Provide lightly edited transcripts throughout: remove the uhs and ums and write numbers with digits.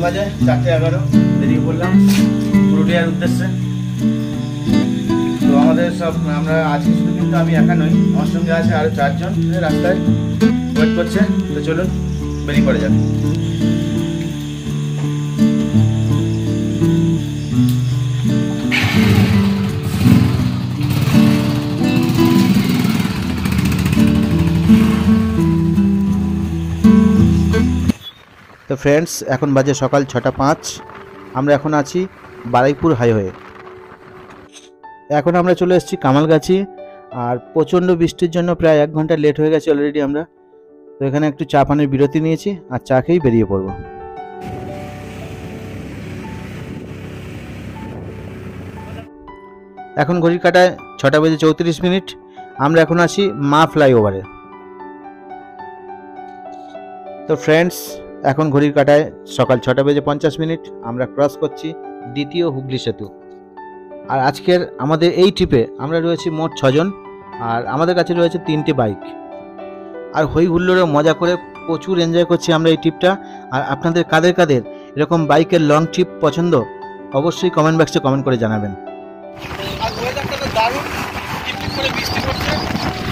বাজে 4:11, বেরিয়ে পড়লাম পুরুলিয়ার উদ্দেশ্যে। তো আমাদের সব আমরা আজকে শুধু কিন্তু আমি একা নই, আমার সঙ্গে আছে আরও 4 জন রাস্তায় ওয়েট করছে। তো চলুন বেরিয়ে পড়ে যাক। তো ফ্রেন্ডস, এখন বাজে সকাল 6:05। আমরা এখন আছি বারুইপুর হাইওয়ে। এখন আমরা চলে এসেছি কামালগাছি, আর প্রচণ্ড বৃষ্টির জন্য প্রায় 1 ঘন্টা লেট হয়ে গেছে অলরেডি আমরা। তো এখানে একটু চা পানির বিরতি নিয়েছি, আর চা খেয়েই বেরিয়ে পড়ব। এখন ঘড়ির কাঁটায় 6:34। আমরা এখন আছি মা ফ্লাইওভারে। তো ফ্রেন্ডস, এখন ঘড়ির কাঁটায় সকাল 6:50। আমরা ক্রস করছি দ্বিতীয় হুগলি সেতু। আর আজকের আমাদের এই ট্রিপে আমরা রয়েছি মোট 6 জন, আর আমাদের কাছে রয়েছে 3টে বাইক। আর হই হুল্লোড়ে মজা করে প্রচুর এনজয় করছি আমরা এই ট্রিপটা। আর আপনাদের কাদের কাদের এরকম বাইকের লং ট্রিপ পছন্দ, অবশ্যই কমেন্ট বক্সে কমেন্ট করে জানাবেন। আর ওয়েদারটা তো দারুণ, টিপটিপ করে বৃষ্টি পড়ছে,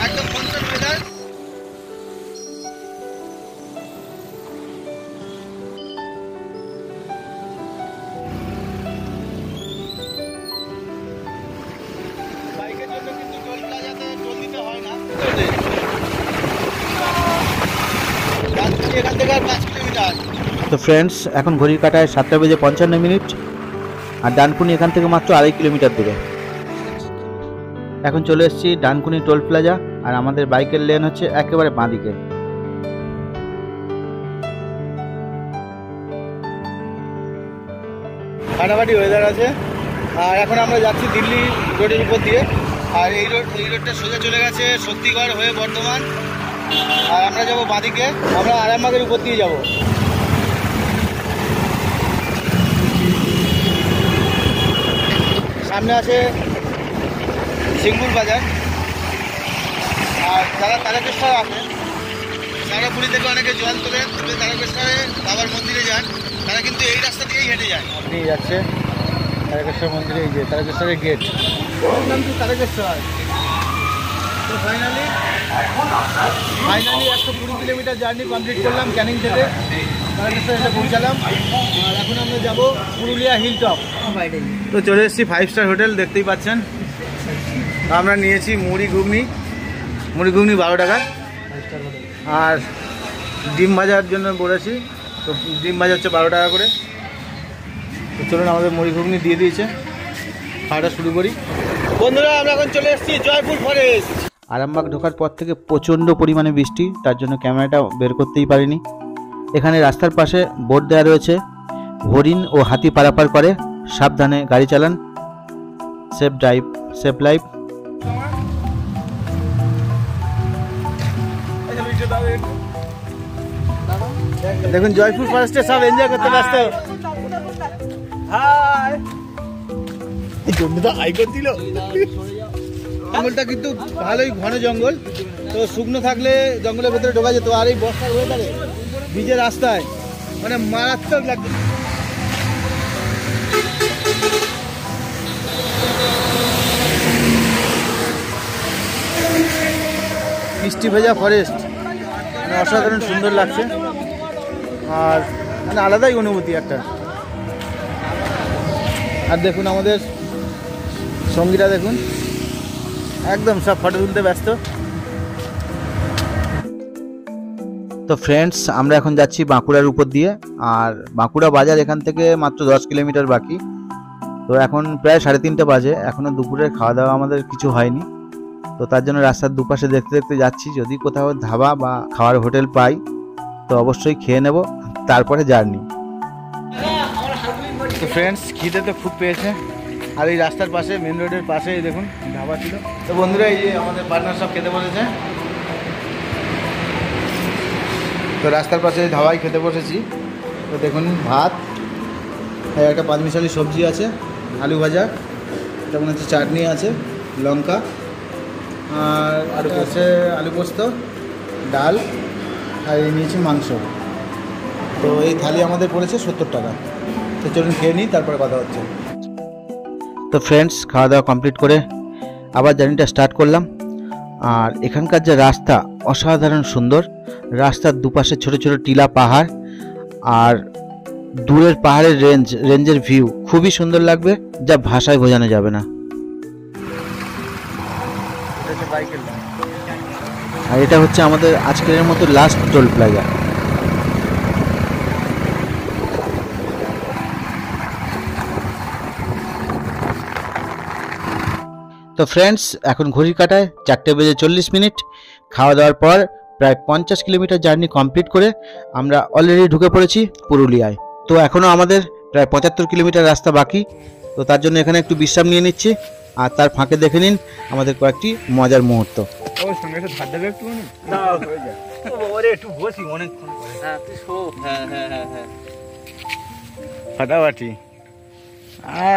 একদম মনসুন ওয়েদার। বাইকের জন্য কিন্তু টোল প্লাজাতে টোল দিতে হয় না। এখান থেকে আর 5 কিলোমিটার। তো ফ্রেন্ডস, এখন ঘড়ির কাঁটায় 7:55, আর ডানকুনি এখান থেকে মাত্র 2.5 কিলোমিটার দূরে। এখন চলে এসেছি ডানকুনি টোল প্লাজা, আর আমাদের বাইকের লেন হচ্ছে একেবারে বাঁদিকে। ফাটাফাটি ওয়েদার আছে। আর এখন আমরা যাচ্ছি দিল্লি রোডের উপর দিয়ে, আর এই রোডটা সোজা চলে গেছে সত্যিগড় হয়ে বর্ধমান। আর আমরা যাবো বাঁদিকে, আমরা আরামবাগের উপর দিয়ে যাব। সামনে আছে সিঙ্গুর বাজার। আর যারা তারকেশ্বর আসে, সারাপুরি থেকে অনেকে জল তোলে, তারকেশ্বরে বাবার মন্দিরে যান, তারা কিন্তু এই রাস্তা দিয়েই হেঁটে যায়। আপনি যাচ্ছে তারকেশ্বর মন্দিরে, এই যে তারকেশ্বরের গেট, নাম কি তারকেশ্বর। তো ফাইনালি 120 কিলোমিটার জার্নি কমপ্লিট করলাম ক্যানিং থেকে, তারকেশ্বর এসে পৌঁছালাম। আর এখন আমরা যাব পুরুলিয়া হিল টপ। তো চলে এসেছি 5 স্টার হোটেল, দেখতেই পাচ্ছেন। আমরা নিয়েছি মুড়ি ঘুগনি 12 টাকা, আর ডিম ভাজার জন্য বলেছি, তো ডিম ভাজা হচ্ছে 12 টাকা করে। তো চলুন, আমাদের মুড়ি ঘুগনি দিয়ে দিয়েছে, খাওয়াটা শুরু করি। বন্ধুরা, আমরা এখন চলে এসেছি জয়পুর ফরেস্ট। আরামবাগ ঢোকার পর থেকে প্রচণ্ড পরিমাণে বৃষ্টি, তার জন্য ক্যামেরাটা বের করতেই পারিনি। এখানে রাস্তার পাশে বোর্ড দেওয়া রয়েছে, হরিণ ও হাতি পারাপার করে, সাবধানে গাড়ি চালান, সেফ ড্রাইভ সেফ লাইফ। দেখুন জয়পুর ফরেস্টে সব এনজয় করতে ব্যস্ত। হাই, এই জন্যটা হাই করে দিল। জঙ্গলটা কিন্তু ভালোই ঘন জঙ্গল, তো শুকনো থাকলে জঙ্গলের ভেতরে ঢোকা যেত। আর এই বর্ষার ওয়েদারে ভিজে রাস্তায় মানে মারাত্মক লাগছে। মিষ্টি ভেজা ফরেস্ট, মানে অসাধারণ সুন্দর লাগছে, আর মানে আলাদাই অনুভূতি একটা। আর দেখুন আমাদের সঙ্গীরা, দেখুন একদম সব ফটো তুলতে ব্যস্ত। তো ফ্রেন্ডস, আমরা এখন যাচ্ছি বাঁকুড়ার উপর দিয়ে, আর বাঁকুড়া বাজার এখান থেকে মাত্র 10 কিলোমিটার বাকি। তো এখন প্রায় 3:30 বাজে, এখনও দুপুরের খাওয়া দাওয়া আমাদের কিছু হয়নি। তো তার জন্য রাস্তার দুপাশে দেখতে দেখতে যাচ্ছি, যদি কোথাও ধাবা বা খাওয়ার হোটেল পাই তো অবশ্যই খেয়ে নেব, তারপরে জার্নি। তো ফ্রেন্ডস, খিদে তো খুব পেয়েছে, আর এই রাস্তার পাশে মেন রোডের পাশে দেখুন ধাবা ছিল। তো বন্ধুরা, এই যে আমাদের পার্টনার সব খেতে বসেছে। তো রাস্তার পাশে ধাবায় খেতে বসেছি। তো দেখুন ভাত, একটা পাঁচমিশালি সবজি আছে, আলু ভাজা, এটা মনে হচ্ছে চাটনি আছে, লঙ্কা, আর আছে আলু পোস্ত, ডাল, আর এই নিয়েছি মাংস। তো এই থালি আমাদের পড়েছে 70 টাকা। তো চলুন খেয়ে নিই, তারপরে কথা হচ্ছে। তো ফ্রেন্ডস, খাওয়া দাওয়া কমপ্লিট করে আবার জার্নিটা স্টার্ট করলাম। আর এখানকার যে রাস্তা অসাধারণ সুন্দর, রাস্তার দুপাশে ছোট ছোট টিলা পাহাড় আর দূরের পাহাড়ের রেঞ্জের ভিউ খুবই সুন্দর লাগবে, যা ভাষায় বোঝানো যাবে না। আর এটা হচ্ছে আমাদের আজকের মতো লাস্ট টোল প্লাজা। তো ফ্রেন্ডস, এখন ঘড়ি কাটায় 4:40। খাওয়া দাওয়ার পর প্রায় 50 কিলোমিটার জার্নি কমপ্লিট করে আমরা অলরেডি ঢুকে পড়েছি পুরুলিয়ায়। তো এখনও আমাদের প্রায় 75 কিলোমিটার রাস্তা বাকি। তো তার জন্য এখানে একটু বিশ্রাম নিয়ে নিচ্ছি, আর তার ফাঁকে দেখে নিন আমাদের কয়েকটি মজার মুহূর্ত। ফাটাফাটি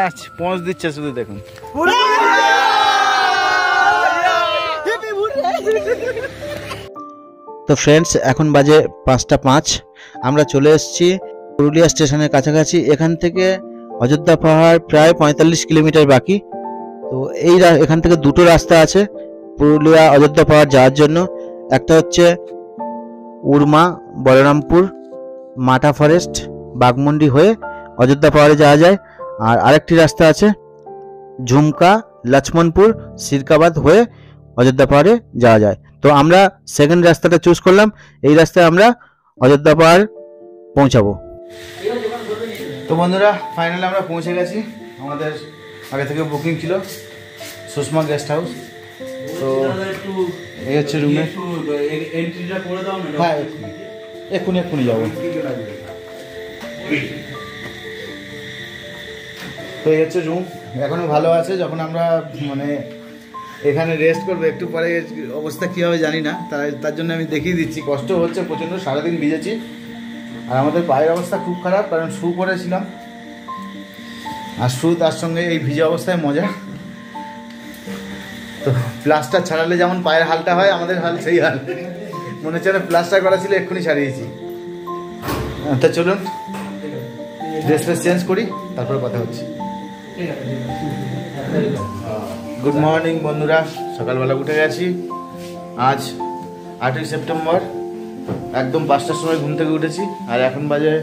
আচ্ছা পৌঁছ দিচ্ছে, শুধু দেখুন। তো ফ্রেন্ডস, এখন বাজে 5:05। আমরা চলে এসেছি পুরুলিয়া স্টেশনের কাছাকাছি। এখান থেকে অযোধ্যা পাহাড় প্রায় 45 কিলোমিটার বাকি। তো এখান থেকে দুটো রাস্তা আছে পুরুলিয়া অযোধ্যা পাহাড় যাওয়ার জন্য। একটা হচ্ছে উরমা, বলরামপুর, মাটা ফরেস্ট, বাগমুন্ডি হয়ে অযোধ্যা পাহাড়ে যাওয়া যায়। আর আরেকটি রাস্তা আছে ঝুমকা, লক্ষ্মণপুর, সিরকাবাদ হয়ে অযোধ্যা পাহাড়ে যাওয়া যায়। তো আমরা সেকেন্ড রাস্তাটা চুজ করলাম, এই রাস্তায় আমরা অযোধ্যা পাহাড় পৌঁছাবো। তো বন্ধুরা, ফাইনালি আমরা পৌঁছে গেছি। আমাদের আগে থেকে বুকিং ছিল সুষমা গেস্ট হাউস। তো এই হচ্ছে রুমে। হ্যাঁ, এক্ষুনি যাবো। তো এই হচ্ছে রুম, এখনও ভালো আছে। যখন আমরা মানে এখানে রেস্ট করবো, একটু পরে অবস্থা কী হবে জানি না, তার জন্য আমি দেখিয়ে দিচ্ছি। কষ্ট হচ্ছে প্রচণ্ড, সারাদিন ভিজেছি। আর আমাদের পায়ের অবস্থা খুব খারাপ, কারণ শু পরেছিলাম। আর শু তার সঙ্গে এই ভিজে অবস্থায় মজা। তো প্লাস্টার ছাড়ালে যেমন পায়ের হালটা হয়, আমাদের হাল সেই হাল। মনে হচ্ছে না প্লাস্টার করা ছিল, এক্ষুনি ছাড়িয়েছি। তা চলুন ড্রেস চেঞ্জ করি, তারপরে কথা হচ্ছে। গুড মর্নিং বন্ধুরা, সকালবেলা উঠে গেছি। আজ 8ই সেপ্টেম্বর, একদম 5টার সময় ঘুম থেকে উঠেছি। আর এখন বাজে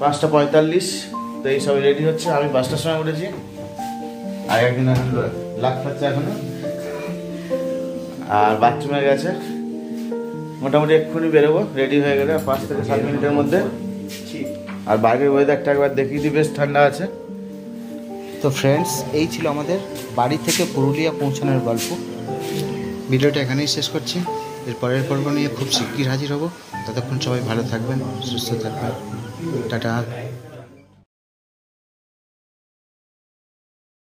5:45। তো এই সব রেডি হচ্ছে। আমি 5টার সময় উঠেছি, আর একদিন এখন লাগ খাচ্ছে এখনো। আর বাথরুমে গেছে, মোটামুটি এক্ষুনি বেরোবো রেডি হয়ে গেলে 5 থেকে 7 মিনিটের মধ্যে। আর বাইরের ওয়েদারটা একবার দেখিয়ে দিই, বেশ ঠান্ডা আছে। তো ফ্রেন্ডস, এই ছিল আমাদের বাড়ি থেকে পুরুলিয়া পৌঁছানোর গল্প। ভিডিওটা এখানেই শেষ করছি। এর পরের পর্ব নিয়ে খুব শিগগির হাজির হব। ততক্ষণ সবাই ভালো থাকবেন, সুস্থ থাকবেন। টাটা।